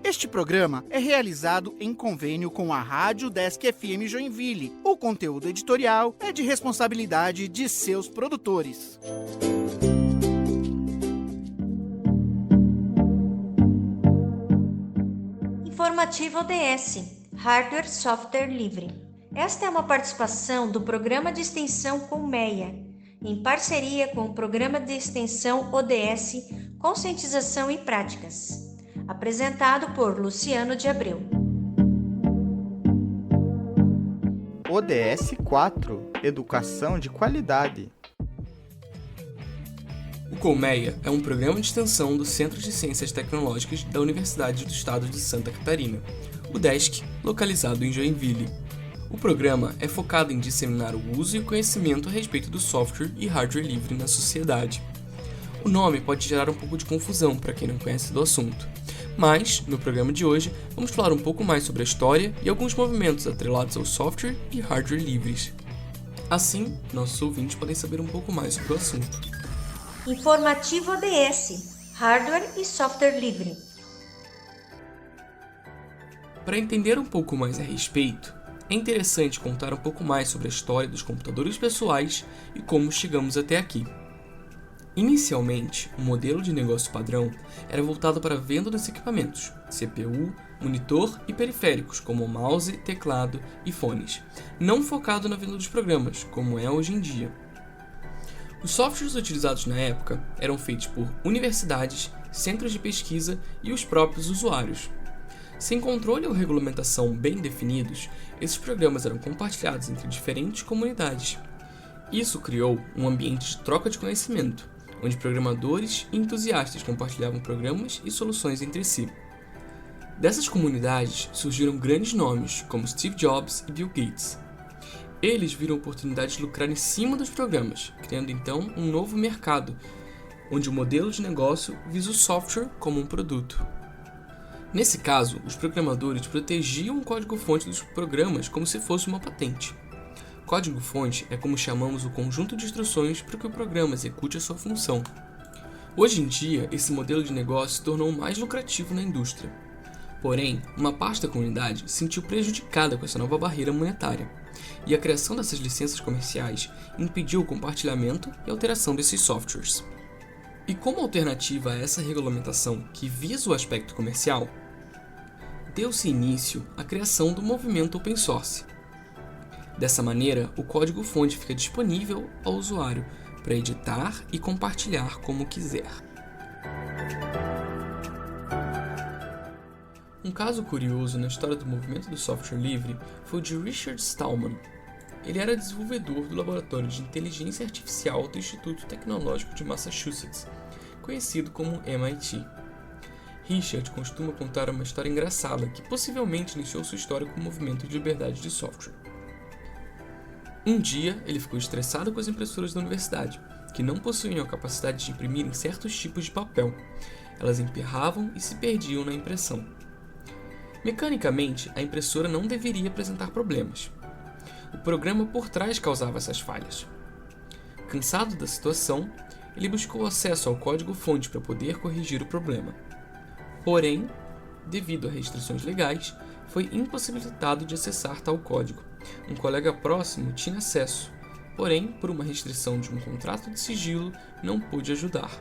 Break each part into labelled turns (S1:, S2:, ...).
S1: Este programa é realizado em convênio com a Rádio Desk FM Joinville. O conteúdo editorial é de responsabilidade de seus produtores.
S2: Informativo ODS, Hardware Software Livre. Esta é uma participação do Programa de Extensão Colmeia, em parceria com o Programa de Extensão ODS Conscientização e Práticas. Apresentado por Luciano de Abreu.
S3: ODS 4 – Educação de Qualidade.
S4: O Colmeia é um programa de extensão do Centro de Ciências Tecnológicas da Universidade do Estado de Santa Catarina, o DESC, localizado em Joinville. O programa é focado em disseminar o uso e o conhecimento a respeito do software e hardware livre na sociedade. O nome pode gerar um pouco de confusão para quem não conhece do assunto, mas, no programa de hoje, vamos falar um pouco mais sobre a história e alguns movimentos atrelados ao software e hardware livres. Assim, nossos ouvintes podem saber um pouco mais sobre o assunto.
S2: Informativo ODS, Hardware e Software Livre.
S4: Para entender um pouco mais a respeito, é interessante contar um pouco mais sobre a história dos computadores pessoais e como chegamos até aqui. Inicialmente, o modelo de negócio padrão era voltado para a venda dos equipamentos, CPU, monitor e periféricos como mouse, teclado e fones, não focado na venda dos programas, como é hoje em dia. Os softwares utilizados na época eram feitos por universidades, centros de pesquisa e os próprios usuários. Sem controle ou regulamentação bem definidos, esses programas eram compartilhados entre diferentes comunidades. Isso criou um ambiente de troca de conhecimento, onde programadores e entusiastas compartilhavam programas e soluções entre si. Dessas comunidades surgiram grandes nomes como Steve Jobs e Bill Gates. Eles viram a oportunidade de lucrar em cima dos programas, criando então um novo mercado, onde o modelo de negócio visa o software como um produto. Nesse caso, os programadores protegiam o código-fonte dos programas como se fosse uma patente. Código-fonte é como chamamos o conjunto de instruções para que o programa execute a sua função. Hoje em dia, esse modelo de negócio se tornou mais lucrativo na indústria. Porém, uma parte da comunidade se sentiu prejudicada com essa nova barreira monetária, e a criação dessas licenças comerciais impediu o compartilhamento e alteração desses softwares. E como alternativa a essa regulamentação que visa o aspecto comercial, deu-se início à criação do movimento open source. Dessa maneira, o código-fonte fica disponível ao usuário para editar e compartilhar como quiser. Um caso curioso na história do movimento do software livre foi o de Richard Stallman. Ele era desenvolvedor do Laboratório de Inteligência Artificial do Instituto Tecnológico de Massachusetts, conhecido como MIT. Richard costuma contar uma história engraçada que possivelmente iniciou sua história com o movimento de liberdade de software. Um dia, ele ficou estressado com as impressoras da universidade, que não possuíam a capacidade de imprimir em certos tipos de papel. Elas emperravam e se perdiam na impressão. Mecanicamente, a impressora não deveria apresentar problemas. O programa por trás causava essas falhas. Cansado da situação, ele buscou acesso ao código-fonte para poder corrigir o problema. Porém, devido a restrições legais, foi impossibilitado de acessar tal código. Um colega próximo tinha acesso, porém, por uma restrição de um contrato de sigilo, não pôde ajudar.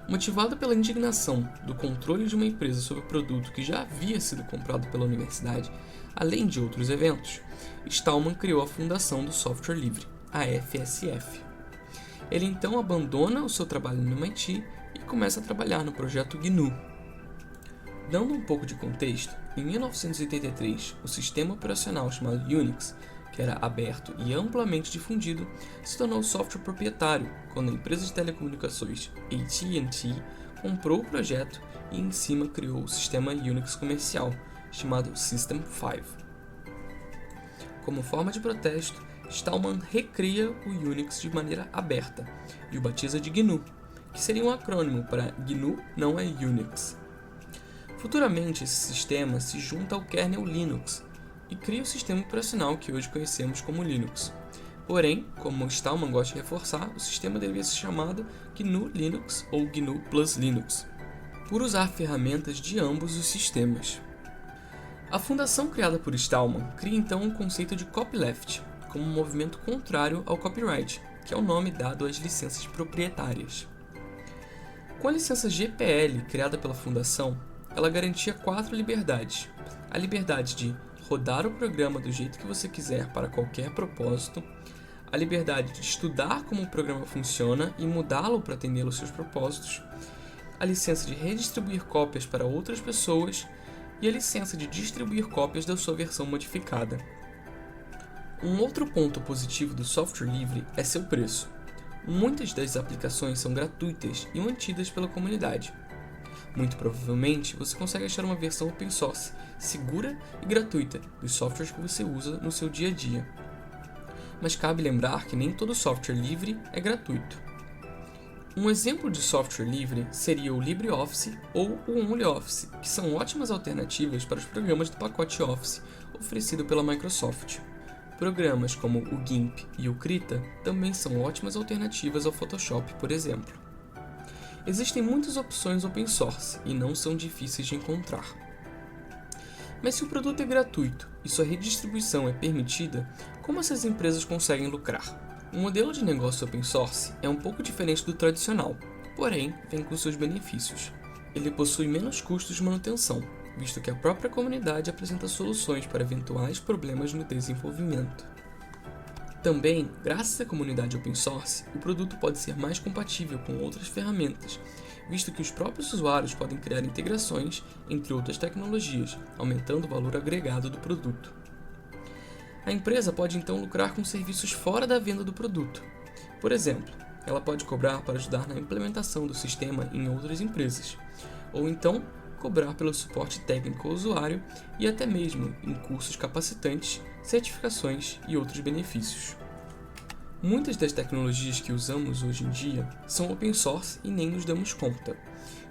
S4: Motivado pela indignação do controle de uma empresa sobre o produto que já havia sido comprado pela universidade, além de outros eventos, Stallman criou a Fundação do Software Livre, a FSF. Ele então abandona o seu trabalho no MIT e começa a trabalhar no projeto GNU. Dando um pouco de contexto, em 1983, o sistema operacional chamado Unix, que era aberto e amplamente difundido, se tornou software proprietário quando a empresa de telecomunicações AT&T comprou o projeto e em cima criou o sistema Unix comercial, chamado System 5. Como forma de protesto, Stallman recria o Unix de maneira aberta e o batiza de GNU, que seria um acrônimo para GNU não é Unix. Futuramente, esse sistema se junta ao kernel Linux e cria o sistema operacional que hoje conhecemos como Linux. Porém, como Stallman gosta de reforçar, o sistema deveria ser chamado GNU Linux ou GNU Plus Linux, por usar ferramentas de ambos os sistemas. A fundação criada por Stallman cria então o conceito de copyleft, como um movimento contrário ao copyright, que é o nome dado às licenças proprietárias. Com a licença GPL criada pela fundação, ela garantia 4 liberdades: a liberdade de rodar o programa do jeito que você quiser para qualquer propósito, a liberdade de estudar como o programa funciona e mudá-lo para atender aos seus propósitos, a licença de redistribuir cópias para outras pessoas e a licença de distribuir cópias da sua versão modificada. Um outro ponto positivo do software livre é seu preço. Muitas das aplicações são gratuitas e mantidas pela comunidade. Muito provavelmente você consegue achar uma versão open source, segura e gratuita dos softwares que você usa no seu dia a dia. Mas cabe lembrar que nem todo software livre é gratuito. Um exemplo de software livre seria o LibreOffice ou o OnlyOffice, que são ótimas alternativas para os programas do pacote Office oferecido pela Microsoft. Programas como o GIMP e o Krita também são ótimas alternativas ao Photoshop, por exemplo. Existem muitas opções open source e não são difíceis de encontrar. Mas se o produto é gratuito e sua redistribuição é permitida, como essas empresas conseguem lucrar? O modelo de negócio open source é um pouco diferente do tradicional, porém vem com seus benefícios. Ele possui menos custos de manutenção, visto que a própria comunidade apresenta soluções para eventuais problemas no desenvolvimento. Também, graças à comunidade open source, o produto pode ser mais compatível com outras ferramentas, visto que os próprios usuários podem criar integrações entre outras tecnologias, aumentando o valor agregado do produto. A empresa pode então lucrar com serviços fora da venda do produto. Por exemplo, ela pode cobrar para ajudar na implementação do sistema em outras empresas, ou então cobrar pelo suporte técnico ao usuário e até mesmo em cursos capacitantes, certificações e outros benefícios. Muitas das tecnologias que usamos hoje em dia são open source e nem nos damos conta.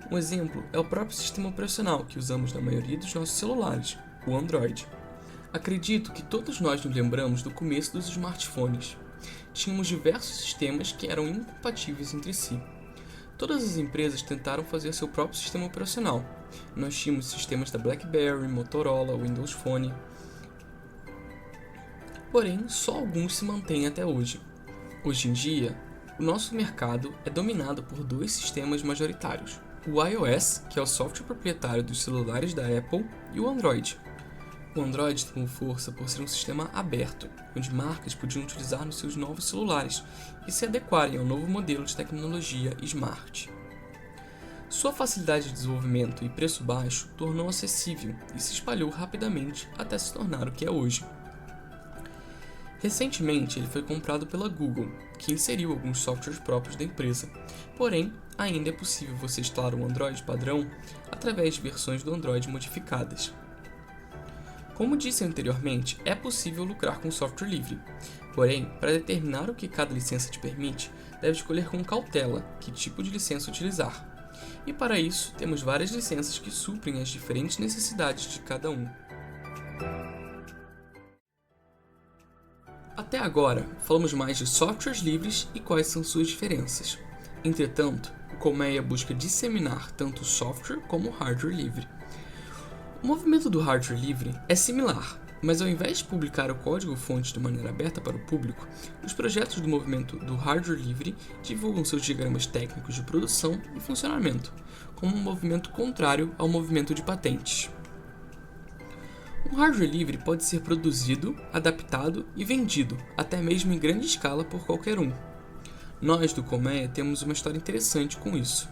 S4: Um exemplo é o próprio sistema operacional que usamos na maioria dos nossos celulares, o Android. Acredito que todos nós nos lembramos do começo dos smartphones. Tínhamos diversos sistemas que eram incompatíveis entre si. Todas as empresas tentaram fazer seu próprio sistema operacional. Nós tínhamos sistemas da BlackBerry, Motorola, Windows Phone. Porém, só alguns se mantêm até hoje. Hoje em dia, o nosso mercado é dominado por 2 sistemas majoritários: o iOS, que é o software proprietário dos celulares da Apple, e o Android. O Android tomou força por ser um sistema aberto, onde marcas podiam utilizar nos seus novos celulares e se adequarem ao novo modelo de tecnologia Smart. Sua facilidade de desenvolvimento e preço baixo tornou acessível e se espalhou rapidamente até se tornar o que é hoje. Recentemente, ele foi comprado pela Google, que inseriu alguns softwares próprios da empresa, porém, ainda é possível você instalar um Android padrão através de versões do Android modificadas. Como disse anteriormente, é possível lucrar com software livre, porém, para determinar o que cada licença te permite, deve escolher com cautela que tipo de licença utilizar. E para isso, temos várias licenças que suprem as diferentes necessidades de cada um. Até agora, falamos mais de softwares livres e quais são suas diferenças. Entretanto, o Colmeia busca disseminar tanto software como hardware livre. O movimento do hardware livre é similar, mas ao invés de publicar o código-fonte de maneira aberta para o público, os projetos do movimento do hardware livre divulgam seus diagramas técnicos de produção e funcionamento, como um movimento contrário ao movimento de patentes. Um hardware livre pode ser produzido, adaptado e vendido, até mesmo em grande escala por qualquer um. Nós do Colmeia temos uma história interessante com isso.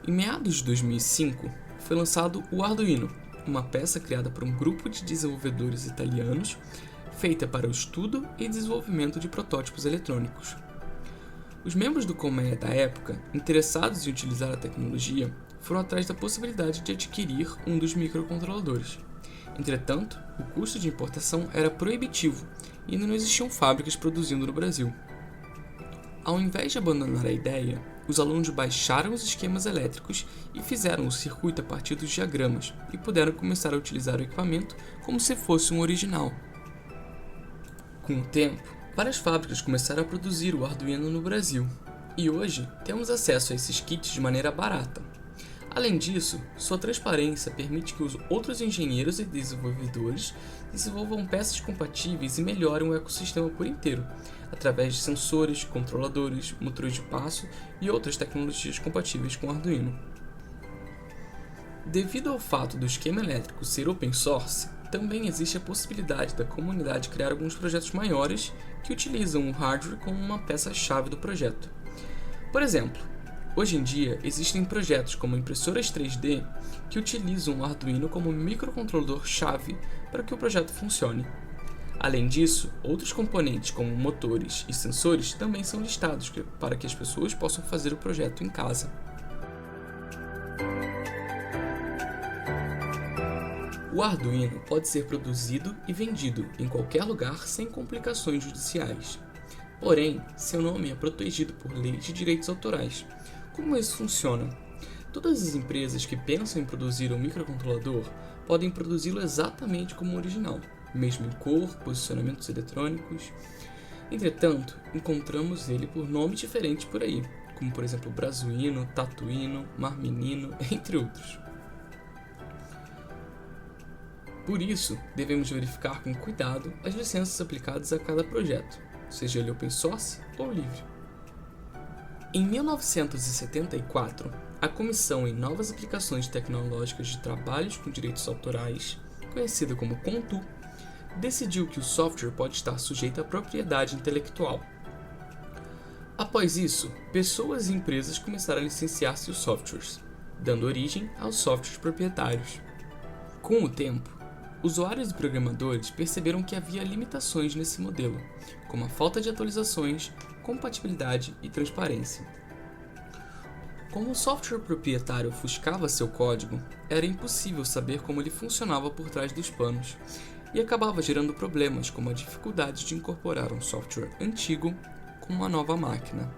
S4: Em meados de 2005, foi lançado o Arduino, uma peça criada por um grupo de desenvolvedores italianos, feita para o estudo e desenvolvimento de protótipos eletrônicos. Os membros do Colmeia da época, interessados em utilizar a tecnologia, foram atrás da possibilidade de adquirir um dos microcontroladores. Entretanto, o custo de importação era proibitivo e ainda não existiam fábricas produzindo no Brasil. Ao invés de abandonar a ideia, os alunos baixaram os esquemas elétricos e fizeram o circuito a partir dos diagramas e puderam começar a utilizar o equipamento como se fosse um original. Com o tempo, Várias fábricas começaram a produzir o Arduino no Brasil, e hoje temos acesso a esses kits de maneira barata. Além disso, sua transparência permite que os outros engenheiros e desenvolvedores desenvolvam peças compatíveis e melhorem o ecossistema por inteiro, através de sensores, controladores, motores de passo e outras tecnologias compatíveis com o Arduino. Devido ao fato do esquema elétrico ser open source, também existe a possibilidade da comunidade criar alguns projetos maiores que utilizam o hardware como uma peça-chave do projeto. Por exemplo, hoje em dia existem projetos como impressoras 3D que utilizam o Arduino como microcontrolador-chave para que o projeto funcione. Além disso, outros componentes como motores e sensores também são listados para que as pessoas possam fazer o projeto em casa. O Arduino pode ser produzido e vendido em qualquer lugar sem complicações judiciais. Porém, seu nome é protegido por leis de direitos autorais. Como isso funciona? Todas as empresas que pensam em produzir um microcontrolador podem produzi-lo exatamente como o original, mesmo em cor, posicionamentos eletrônicos. Entretanto, encontramos ele por nomes diferentes por aí, como por exemplo Brazuino, Tatuino, Marmenino, entre outros. Por isso, devemos verificar com cuidado as licenças aplicadas a cada projeto, seja ele open source ou livre. Em 1974, a Comissão em Novas Aplicações Tecnológicas de Trabalhos com Direitos Autorais, conhecida como CONTU, decidiu que o software pode estar sujeito à propriedade intelectual. Após isso, pessoas e empresas começaram a licenciar seus softwares, dando origem aos softwares proprietários. Com o tempo, usuários e programadores perceberam que havia limitações nesse modelo, como a falta de atualizações, compatibilidade e transparência. Como o software proprietário ofuscava seu código, era impossível saber como ele funcionava por trás dos panos, e acabava gerando problemas como a dificuldade de incorporar um software antigo com uma nova máquina.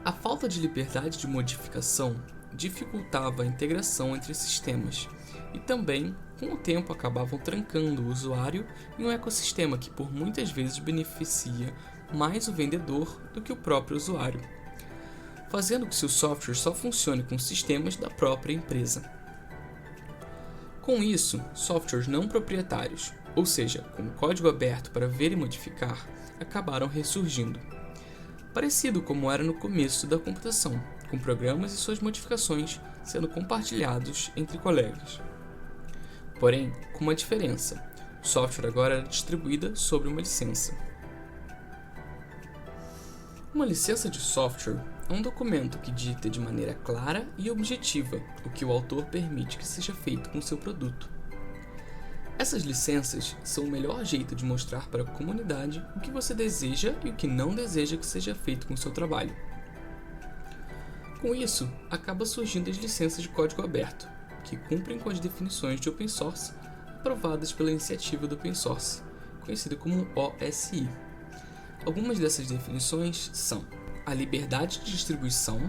S4: A falta de liberdade de modificação dificultava a integração entre sistemas, e também, com o tempo, acabavam trancando o usuário em um ecossistema que por muitas vezes beneficia mais o vendedor do que o próprio usuário, fazendo que seu software só funcione com sistemas da própria empresa. Com isso, softwares não proprietários, ou seja, com código aberto para ver e modificar, acabaram ressurgindo. Parecido como era no começo da computação, com programas e suas modificações sendo compartilhados entre colegas. Porém, com uma diferença: o software agora era distribuído sobre uma licença. Uma licença de software é um documento que dita de maneira clara e objetiva o que o autor permite que seja feito com seu produto. Essas licenças são o melhor jeito de mostrar para a comunidade o que você deseja e o que não deseja que seja feito com seu trabalho. Com isso, acaba surgindo as licenças de código aberto, que cumprem com as definições de open source aprovadas pela iniciativa do open source, conhecida como OSI. Algumas dessas definições são a liberdade de distribuição,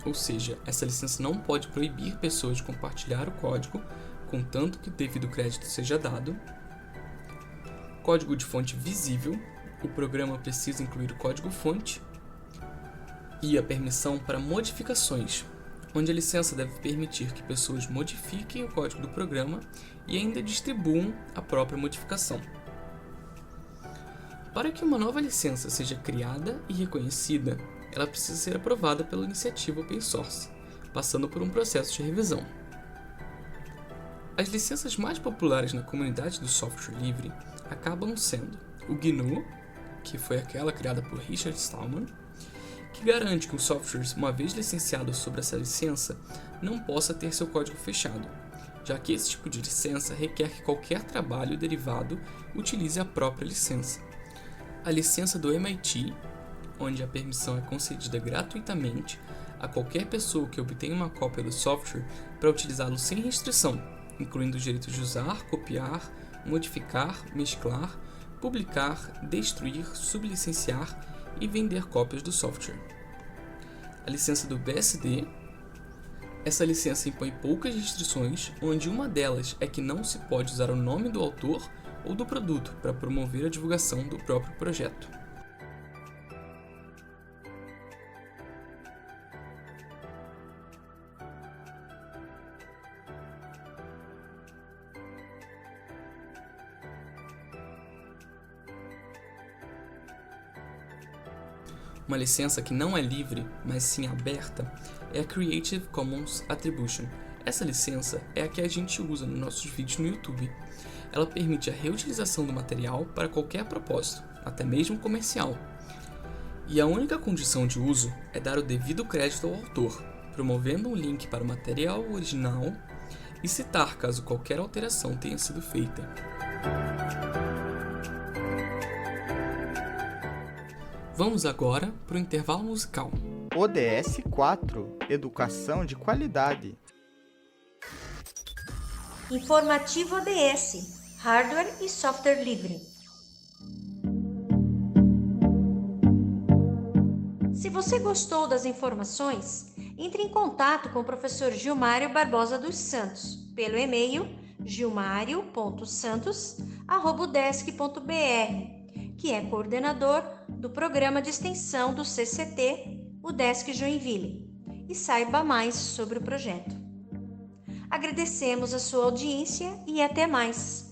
S4: ou seja, essa licença não pode proibir pessoas de compartilhar o código, contanto que o devido crédito seja dado. Código de fonte visível, o programa precisa incluir o código-fonte. E a permissão para modificações, onde a licença deve permitir que pessoas modifiquem o código do programa e ainda distribuam a própria modificação. Para que uma nova licença seja criada e reconhecida, ela precisa ser aprovada pela iniciativa open source, passando por um processo de revisão. As licenças mais populares na comunidade do software livre acabam sendo o GNU, que foi aquela criada por Richard Stallman, que garante que os softwares, uma vez licenciados sob essa licença, não possa ter seu código fechado, já que esse tipo de licença requer que qualquer trabalho derivado utilize a própria licença. A licença do MIT, onde a permissão é concedida gratuitamente a qualquer pessoa que obtenha uma cópia do software para utilizá-lo sem restrição, incluindo os direitos de usar, copiar, modificar, mesclar, publicar, destruir, sublicenciar e vender cópias do software. A licença do BSD. Essa licença impõe poucas restrições, onde uma delas é que não se pode usar o nome do autor ou do produto para promover a divulgação do próprio projeto. Uma licença que não é livre, mas sim aberta, é a Creative Commons Attribution. Essa licença é a que a gente usa nos nossos vídeos no YouTube. Ela permite a reutilização do material para qualquer propósito, até mesmo comercial. E a única condição de uso é dar o devido crédito ao autor, promovendo um link para o material original e citar caso qualquer alteração tenha sido feita. Vamos agora para o intervalo musical.
S3: ODS 4 Educação de qualidade.
S2: Informativo ODS, hardware e software livre. Se você gostou das informações, entre em contato com o professor Gilmário Barbosa dos Santos pelo e-mail gilmario.santos@udesc.br, que é coordenador do programa de extensão do CCT, UDESC Joinville, e saiba mais sobre o projeto. Agradecemos a sua audiência e até mais!